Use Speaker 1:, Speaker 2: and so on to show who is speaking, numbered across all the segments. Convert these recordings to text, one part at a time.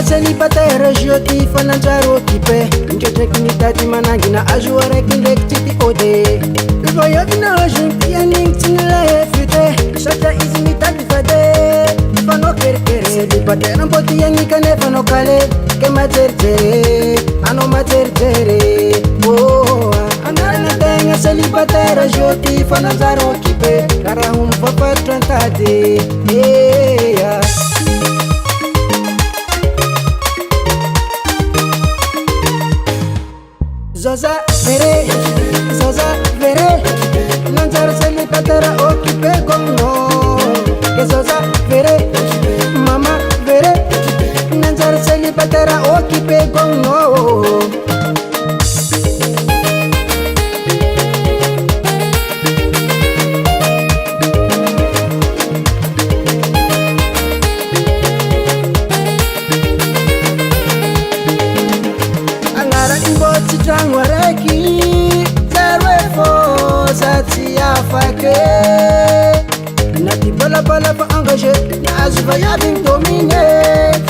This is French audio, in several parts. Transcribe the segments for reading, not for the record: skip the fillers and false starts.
Speaker 1: célibataire joti fananjaro occupé njotraiky mitady manangina azo araiky ndraiky tsy ty ôde voyagina gentillanigny tsy nilay fute satria izy mitady fade fanao kerikere célibataire mbô tiagny kanefa anao kale ke majerijery anao majerijery anarana tegna célibataire joti fananjaro occupé karaha ho mifampatotra antady Zaza vere nanjara célibataire occupé comme non que Zaza vere mama vere nanjara célibataire occupé comme non Trangwa reki zerwe fo zati afake nati bala bala fa engagé nazu va yavim domine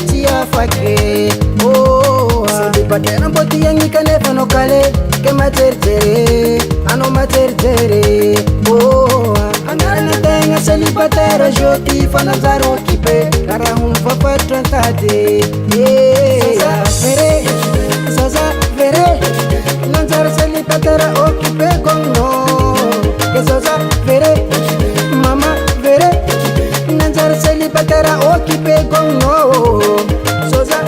Speaker 1: ti afake célibataire mboti yangi kanefa no kale ke matertere ano matertere anarana tegna célibataire joti fananjaro occupé karaha ho mifapatotra antady Zaza vere nanjara célibataire occupé comme non que Zaza vere mama vere nanjara célibataire occupé comme non Zaza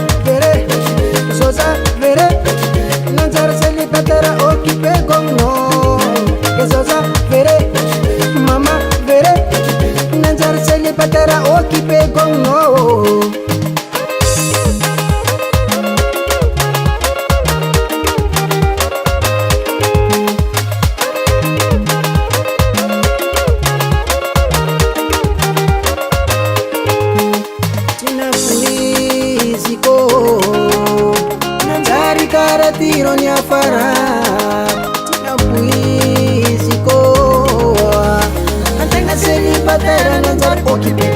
Speaker 1: vere nanjara célibataire occupé comme non que Zaza vere mama vere nanjara célibataire occupé comme non tiro ni afara tina puiziko antenga célibataire nanjara occupé